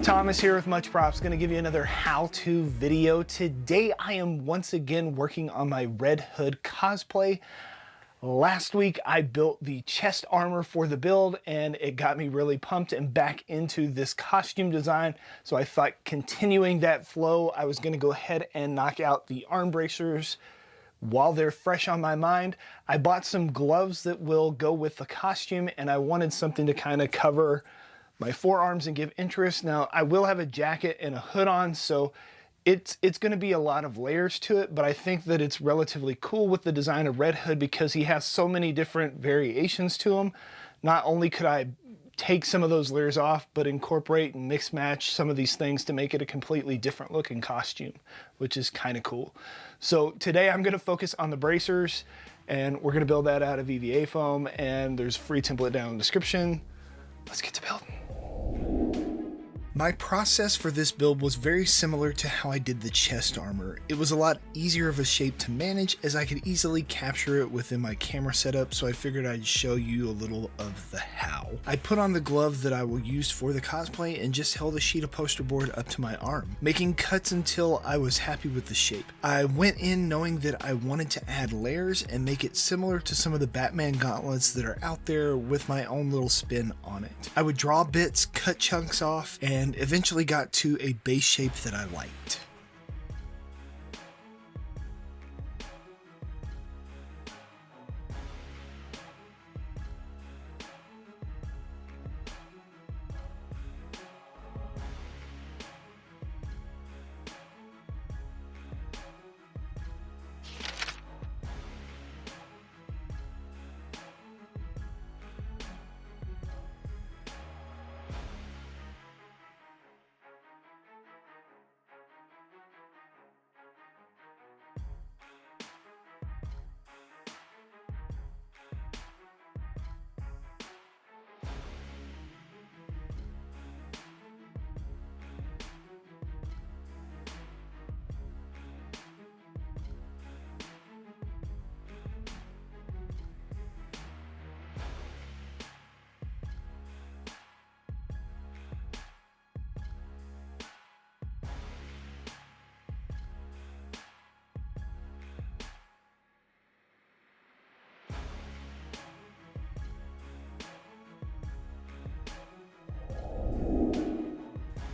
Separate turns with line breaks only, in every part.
Thomas here with Much Props, going to give you another how-to video. Today I am once again working on my Red Hood cosplay. Last week I built the chest armor for the build and it got me really pumped and back into this costume design. So I thought, continuing that flow, I was going to go ahead and knock out the arm bracers while they're fresh on my mind. I bought some gloves that will go with the costume and I wanted something to kind of cover my forearms and give interest. Now I will have a jacket and a hood on, so it's going to be a lot of layers to it, but I think that it's relatively cool with the design of Red Hood because he has so many different variations to him. Not only could I take some of those layers off, but incorporate and mix match some of these things to make it a completely different looking costume, which is kind of cool. So today I'm going to focus on the bracers and we're going to build that out of EVA foam, and there's a free template down in the description. Let's get to building. My process for this build was very similar to how I did the chest armor. It was a lot easier of a shape to manage as I could easily capture it within my camera setup, so I figured I'd show you a little of the how. I put on the glove that I will use for the cosplay and just held a sheet of poster board up to my arm, making cuts until I was happy with the shape. I went in knowing that I wanted to add layers and make it similar to some of the Batman gauntlets that are out there with my own little spin on it. I would draw bits, cut chunks off, and eventually got to a base shape that I liked.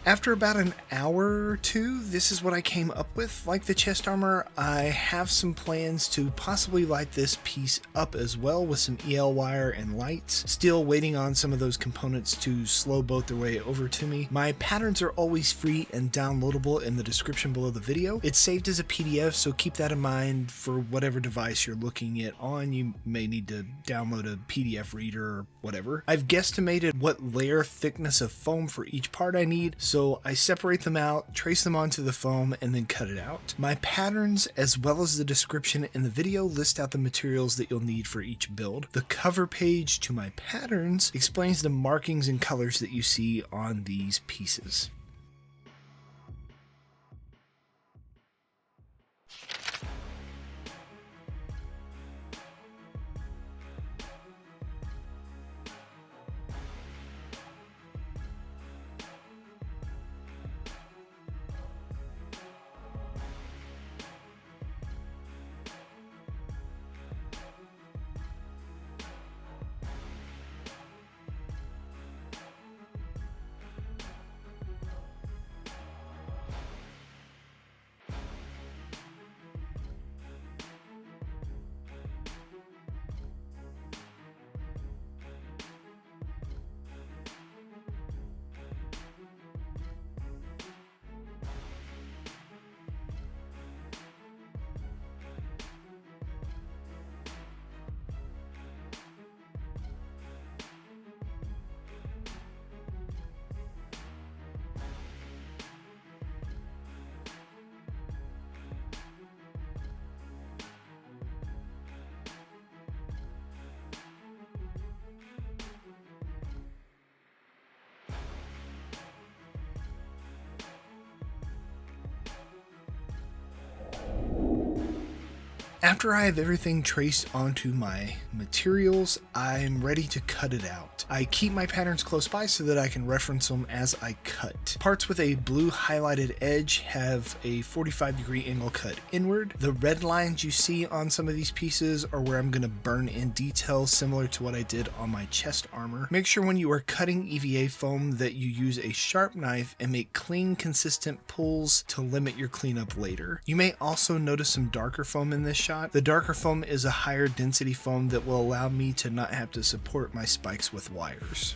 After about an hour or two, this is what I came up with. Like the chest armor, I have some plans to possibly light this piece up as well with some EL wire and lights. Still waiting on some of those components to slow boat their way over to me. My patterns are always free and downloadable in the description below the video. It's saved as a PDF, so keep that in mind for whatever device you're looking at on. You may need to download a PDF reader or whatever. I've guesstimated what layer thickness of foam for each part I need, so I separate them out, trace them onto the foam, and then cut it out. My patterns, as well as the description in the video, list out the materials that you'll need for each build. The cover page to my patterns explains the markings and colors that you see on these pieces. After I have everything traced onto my materials, I'm ready to cut it out. I keep my patterns close by so that I can reference them as I cut. Parts with a blue highlighted edge have a 45-degree angle cut inward. The red lines you see on some of these pieces are where I'm going to burn in detail similar to what I did on my chest armor. Make sure when you are cutting EVA foam that you use a sharp knife and make clean, consistent pulls to limit your cleanup later. You may also notice some darker foam in this shot. The darker foam is a higher density foam that will allow me to not have to support my spikes with wires.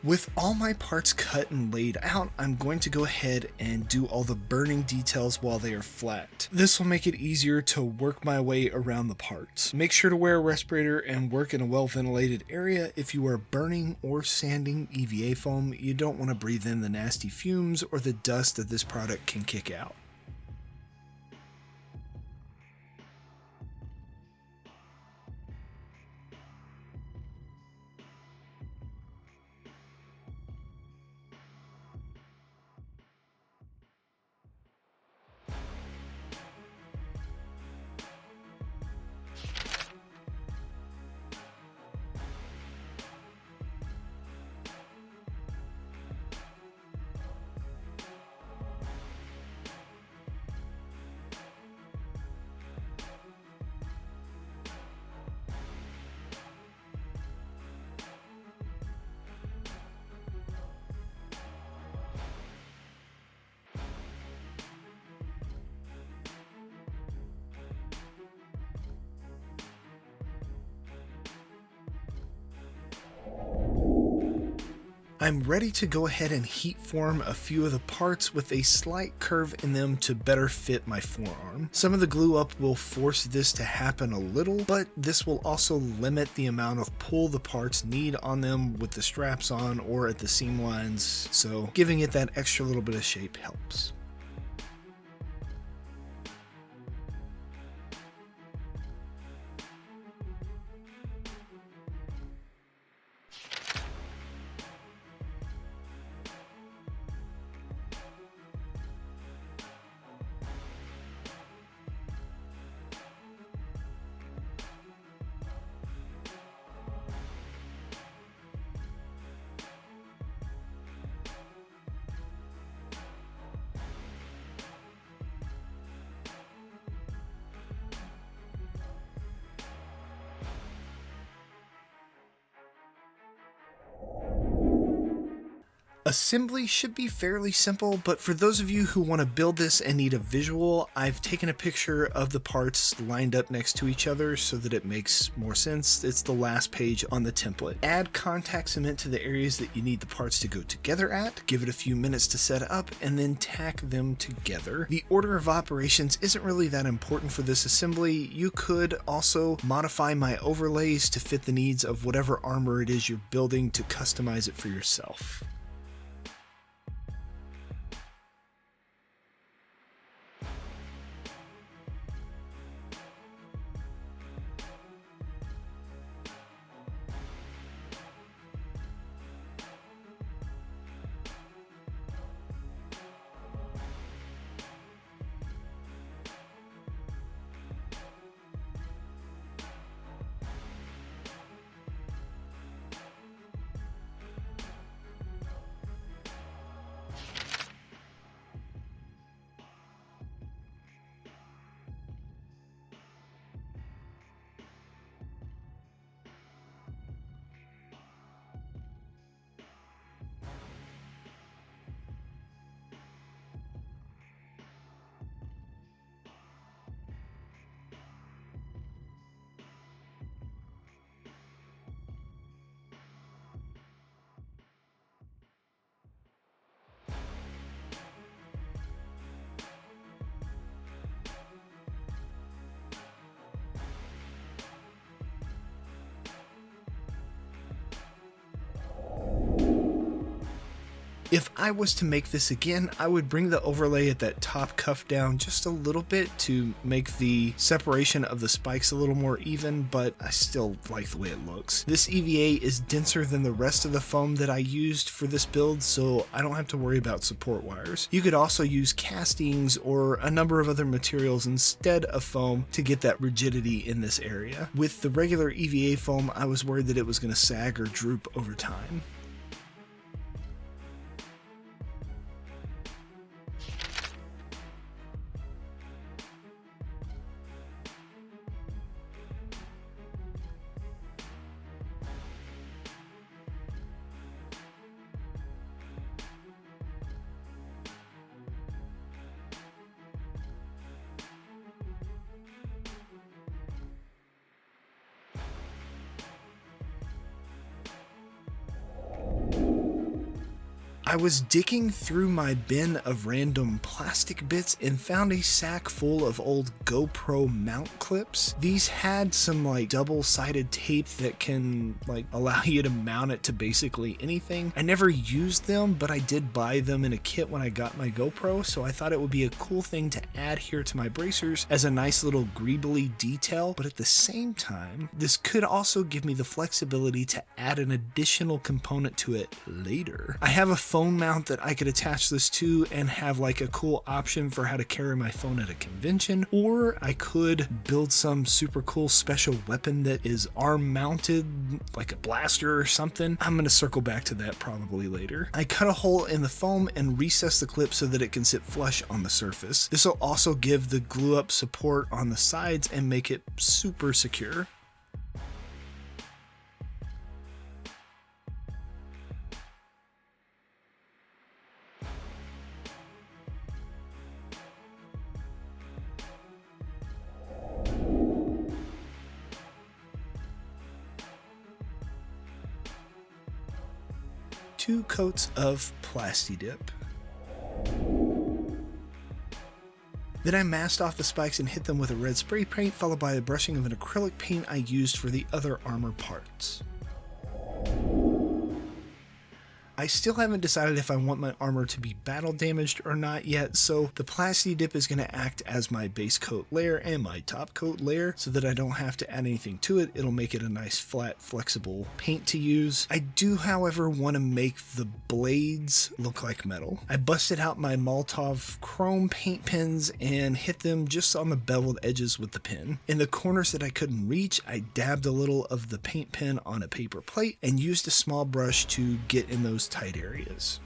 With all my parts cut and laid out, I'm going to go ahead and do all the burning details while they are flat. This will make it easier to work my way around the parts. Make sure to wear a respirator and work in a well-ventilated area. If you are burning or sanding EVA foam, you don't want to breathe in the nasty fumes or the dust that this product can kick out. I'm ready to go ahead and heat form a few of the parts with a slight curve in them to better fit my forearm. Some of the glue up will force this to happen a little, but this will also limit the amount of pull the parts need on them with the straps on or at the seam lines, so giving it that extra little bit of shape helps. Assembly should be fairly simple, but for those of you who want to build this and need a visual, I've taken a picture of the parts lined up next to each other so that it makes more sense. It's the last page on the template. Add contact cement to the areas that you need the parts to go together at, give it a few minutes to set up, and then tack them together. The order of operations isn't really that important for this assembly. You could also modify my overlays to fit the needs of whatever armor it is you're building to customize it for yourself. If I was to make this again, I would bring the overlay at that top cuff down just a little bit to make the separation of the spikes a little more even, but I still like the way it looks. This EVA is denser than the rest of the foam that I used for this build, so I don't have to worry about support wires. You could also use castings or a number of other materials instead of foam to get that rigidity in this area. With the regular EVA foam, I was worried that it was going to sag or droop over time. I was digging through my bin of random plastic bits and found a sack full of old GoPro mount clips. These had some like double-sided tape that can like allow you to mount it to basically anything. I never used them, but I did buy them in a kit when I got my GoPro, so I thought it would be a cool thing to add here to my bracers as a nice little greebly detail, but at the same time, this could also give me the flexibility to add an additional component to it later. I have a phone mount that I could attach this to and have like a cool option for how to carry my phone at a convention, or I could build some super cool special weapon that is arm mounted, like a blaster or something. I'm going to circle back to that probably later. I cut a hole in the foam and recess the clip so that it can sit flush on the surface. This will also give the glue up support on the sides and make it super secure. Two coats of Plasti-Dip. Then I masked off the spikes and hit them with a red spray paint, followed by a brushing of an acrylic paint I used for the other armor parts. I still haven't decided if I want my armor to be battle damaged or not yet, so the Plasti-Dip is going to act as my base coat layer and my top coat layer so that I don't have to add anything to it. It'll make it a nice flat flexible paint to use. I do however want to make the blades look like metal. I busted out my Molotov chrome paint pens and hit them just on the beveled edges with the pen. In the corners that I couldn't reach, I dabbed a little of the paint pen on a paper plate and used a small brush to get in those tight areas.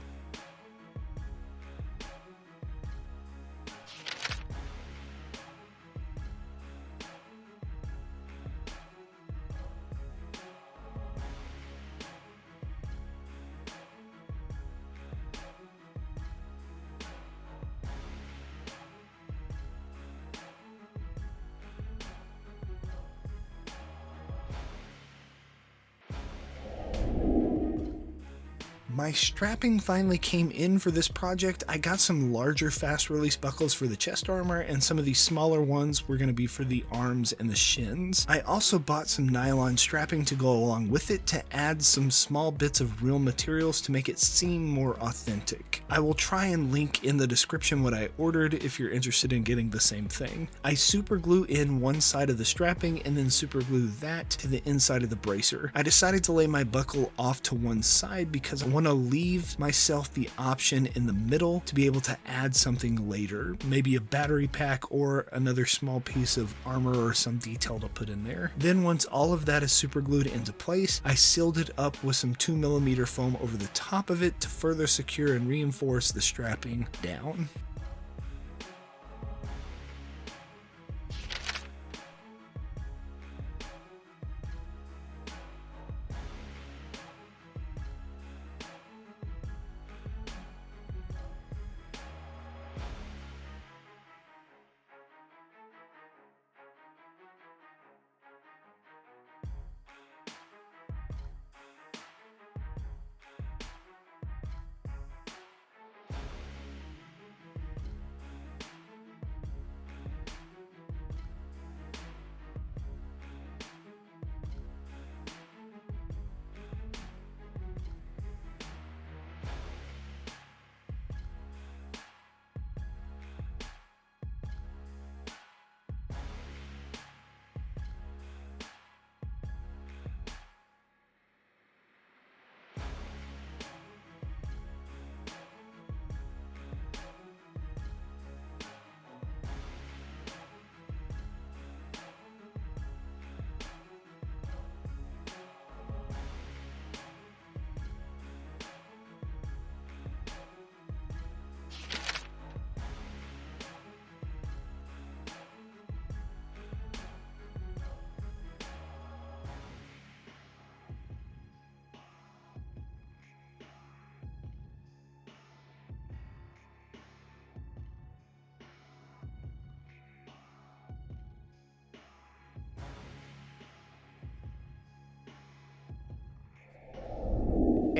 My strapping finally came in for this project. I got some larger fast release buckles for the chest armor, and some of these smaller ones were going to be for the arms and the shins. I also bought some nylon strapping to go along with it to add some small bits of real materials to make it seem more authentic. I will try and link in the description what I ordered if you're interested in getting the same thing. I super glue in one side of the strapping and then super glue that to the inside of the bracer. I decided to lay my buckle off to one side because I want to leave myself the option in the middle to be able to add something later, maybe a battery pack or another small piece of armor or some detail to put in there. Then once all of that is super glued into place, I sealed it up with some 2mm foam over the top of it to further secure and reinforce the strapping down.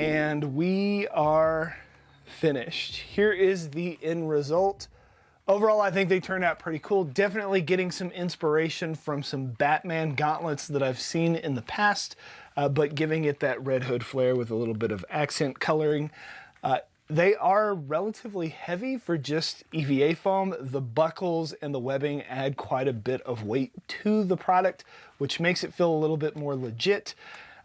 and we are finished. Here is the end result. Overall, I think they turned out pretty cool. Definitely getting some inspiration from some Batman gauntlets that I've seen in the past, but giving it that red hood flare with a little bit of accent coloring. They are relatively heavy for just EVA foam. The buckles and the webbing add quite a bit of weight to the product, which makes it feel a little bit more legit.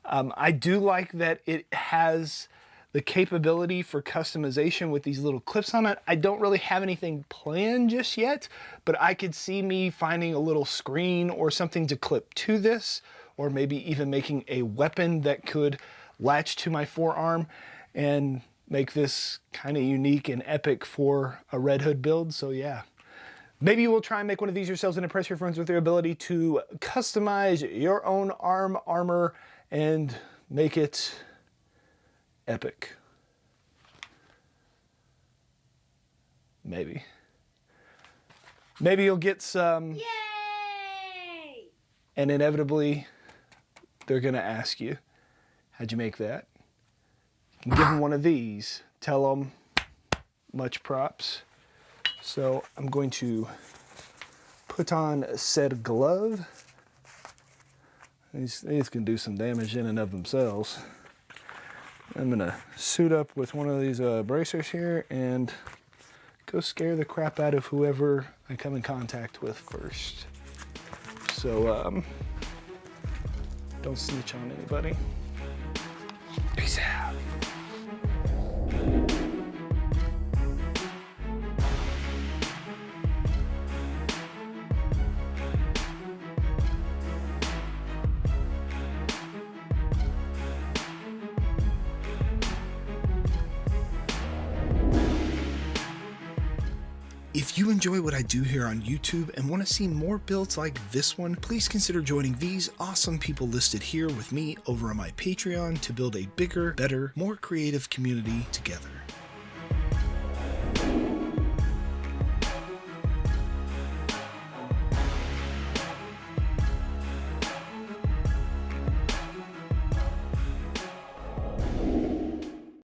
I do like that it has the capability for customization with these little clips on it. I don't really have anything planned just yet, but I could see me finding a little screen or something to clip to this, or maybe even making a weapon that could latch to my forearm and make this kind of unique and epic for a Red Hood build. So yeah, maybe you will try and make one of these yourselves and impress your friends with your ability to customize your own armor and make it epic. Maybe you'll get some.
Yay!
And inevitably they're gonna ask you, how'd you make that? You can give them one of these, tell them much props. So I'm going to put on said glove. These can do some damage in and of themselves. I'm gonna suit up with one of these bracers here and go scare the crap out of whoever I come in contact with first. So don't snitch on anybody. Peace out. If you enjoy what I do here on YouTube and want to see more builds like this one, please consider joining these awesome people listed here with me over on my Patreon to build a bigger, better, more creative community together.